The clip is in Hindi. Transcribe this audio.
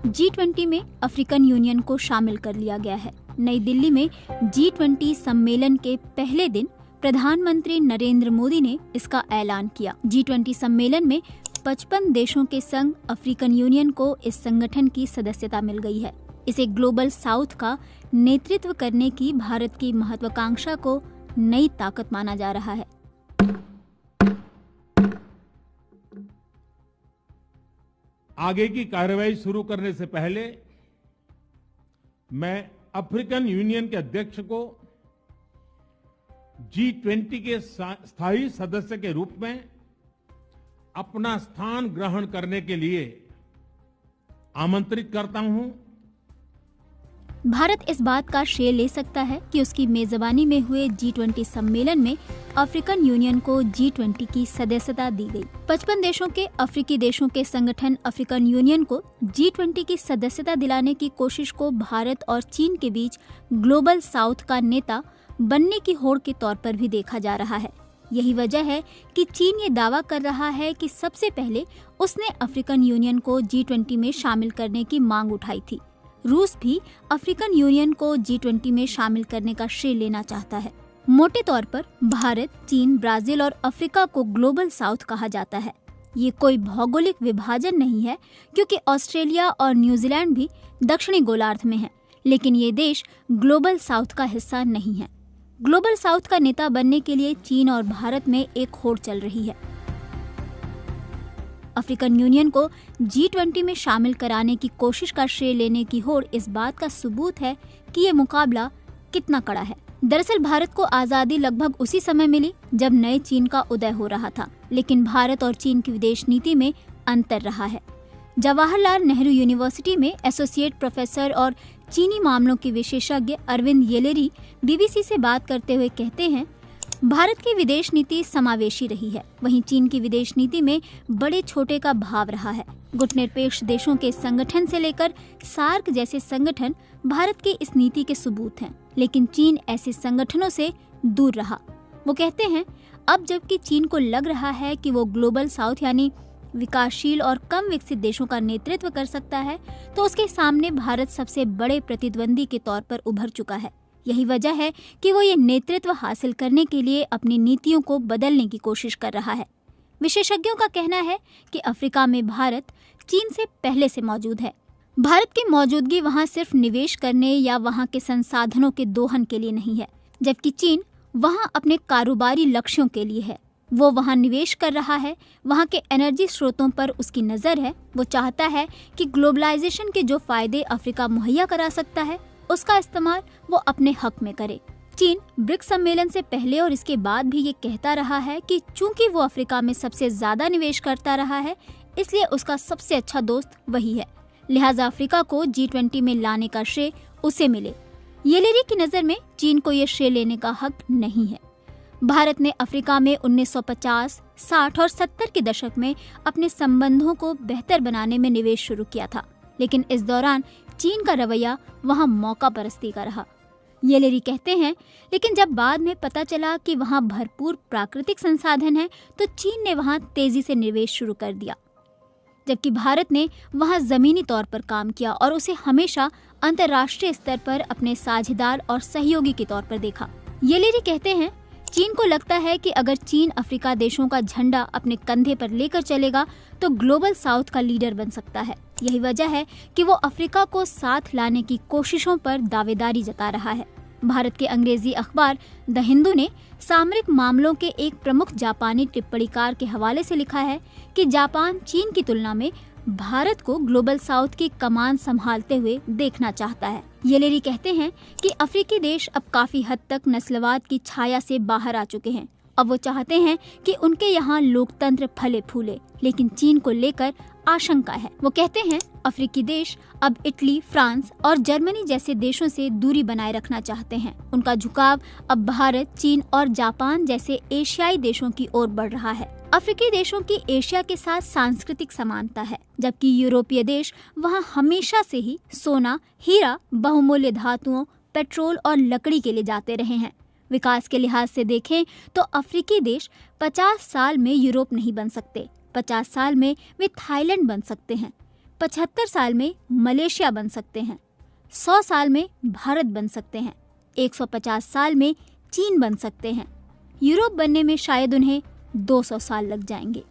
G20 में अफ्रीकन यूनियन को शामिल कर लिया गया है। नई दिल्ली में G20 सम्मेलन के पहले दिन प्रधानमंत्री नरेंद्र मोदी ने इसका ऐलान किया। G20 सम्मेलन में 55 देशों के संग अफ्रीकन यूनियन को इस संगठन की सदस्यता मिल गई है। इसे ग्लोबल साउथ का नेतृत्व करने की भारत की महत्वाकांक्षा को नई ताकत माना जा रहा है। आगे की कार्रवाई शुरू करने से पहले मैं अफ्रीकन यूनियन के अध्यक्ष को G20 के स्थायी सदस्य के रूप में अपना स्थान ग्रहण करने के लिए आमंत्रित करता हूं। भारत इस बात का श्रेय ले सकता है कि उसकी मेजबानी में हुए G20 सम्मेलन में अफ्रीकन यूनियन को G20 की सदस्यता दी गई। 55 देशों के अफ्रीकी देशों के संगठन अफ्रीकन यूनियन को G20 की सदस्यता दिलाने की कोशिश को भारत और चीन के बीच ग्लोबल साउथ का नेता बनने की होड़ के तौर पर भी देखा जा रहा है। यही वजह है कि चीन ये दावा कर रहा है कि सबसे पहले उसने अफ्रीकन यूनियन को G20 में शामिल करने की मांग उठाई थी। रूस भी अफ्रीकन यूनियन को G20 में शामिल करने का श्रेय लेना चाहता है। मोटे तौर पर भारत, चीन, ब्राजील और अफ्रीका को ग्लोबल साउथ कहा जाता है। ये कोई भौगोलिक विभाजन नहीं है, क्योंकि ऑस्ट्रेलिया और न्यूजीलैंड भी दक्षिणी गोलार्ध में हैं, लेकिन ये देश ग्लोबल साउथ का हिस्सा नहीं है। ग्लोबल साउथ का नेता बनने के लिए चीन और भारत में एक होड़ चल रही है। अफ्रीकन यूनियन को G20 में शामिल कराने की कोशिश का श्रेय लेने की होड़ इस बात का सबूत है कि ये मुकाबला कितना कड़ा है। दरअसल भारत को आजादी लगभग उसी समय मिली जब नए चीन का उदय हो रहा था, लेकिन भारत और चीन की विदेश नीति में अंतर रहा है। जवाहरलाल नेहरू यूनिवर्सिटी में एसोसिएट प्रोफेसर और चीनी मामलों के विशेषज्ञ अरविंद येलेरी BBC से बात करते हुए कहते हैं, भारत की विदेश नीति समावेशी रही है, वहीं चीन की विदेश नीति में बड़े छोटे का भाव रहा है। गुटनिरपेक्ष देशों के संगठन से लेकर सार्क जैसे संगठन भारत की इस नीति के सबूत हैं, लेकिन चीन ऐसे संगठनों से दूर रहा। वो कहते हैं, अब जबकि चीन को लग रहा है कि वो ग्लोबल साउथ यानी विकासशील और कम विकसित देशों का नेतृत्व कर सकता है, तो उसके सामने भारत सबसे बड़े प्रतिद्वंदी के तौर पर उभर चुका है। यही वजह है कि वो ये नेतृत्व हासिल करने के लिए अपनी नीतियों को बदलने की कोशिश कर रहा है। विशेषज्ञों का कहना है कि अफ्रीका में भारत चीन से पहले से मौजूद है। भारत की मौजूदगी वहाँ सिर्फ निवेश करने या वहाँ के संसाधनों के दोहन के लिए नहीं है, जबकि चीन वहाँ अपने कारोबारी लक्ष्यों के लिए है। वो वहाँ निवेश कर रहा है, वहाँ के एनर्जी स्रोतों पर उसकी नज़र है। वो चाहता है कि ग्लोबलाइजेशन के जो फायदे अफ्रीका मुहैया करा सकता है, उसका इस्तेमाल वो अपने हक में करे। चीन ब्रिक्स सम्मेलन से पहले और इसके बाद भी ये कहता रहा है कि चूंकि वो अफ्रीका में सबसे ज्यादा निवेश करता रहा है, इसलिए उसका सबसे अच्छा दोस्त वही है, लिहाजा अफ्रीका को G20 में लाने का श्रेय उसे मिले। येलेरी की नज़र में चीन को ये श्रेय लेने का हक नहीं है। भारत ने अफ्रीका में 1950, 60 और 70 के दशक में अपने संबंधों को बेहतर बनाने में निवेश शुरू किया था, लेकिन इस दौरान चीन का रवैया वहां मौका परस्ती का रहा। येलेरी कहते हैं, लेकिन जब बाद में पता चला कि वहां भरपूर प्राकृतिक संसाधन है, तो चीन ने वहां तेजी से निवेश शुरू कर दिया, जबकि भारत ने वहां जमीनी तौर पर काम किया और उसे हमेशा अंतर्राष्ट्रीय स्तर पर अपने साझेदार और सहयोगी के तौर पर देखा। येलेरी कहते हैं, चीन को लगता है कि अगर चीन अफ्रीका देशों का झंडा अपने कंधे पर लेकर चलेगा तो ग्लोबल साउथ का लीडर बन सकता है। यही वजह है कि वो अफ्रीका को साथ लाने की कोशिशों पर दावेदारी जता रहा है। भारत के अंग्रेजी अखबार द हिंदू ने सामरिक मामलों के एक प्रमुख जापानी टिप्पणीकार के हवाले से लिखा है कि जापान चीन की तुलना में भारत को ग्लोबल साउथ की कमान संभालते हुए देखना चाहता है। येलेरी कहते हैं कि अफ्रीकी देश अब काफी हद तक नस्लवाद की छाया से बाहर आ चुके हैं। अब वो चाहते हैं कि उनके यहाँ लोकतंत्र फले फूले, लेकिन चीन को लेकर आशंका है। वो कहते हैं, अफ्रीकी देश अब इटली, फ्रांस और जर्मनी जैसे देशों से दूरी बनाए रखना चाहते हैं। उनका झुकाव अब भारत, चीन और जापान जैसे एशियाई देशों की ओर बढ़ रहा है। अफ्रीकी देशों की एशिया के साथ सांस्कृतिक समानता है, जबकि यूरोपीय देश वहां हमेशा से ही सोना, हीरा, बहुमूल्य धातुओं, पेट्रोल और लकड़ी के लिए जाते रहे हैं। विकास के लिहाज से देखें तो अफ्रीकी देश 50 साल में यूरोप नहीं बन सकते, 50 साल में वे थाईलैंड बन सकते हैं। 75 साल में मलेशिया बन सकते हैं, 100 साल में भारत बन सकते हैं, 150 साल में चीन बन सकते हैं। यूरोप बनने में शायद उन्हें 200 साल लग जाएंगे।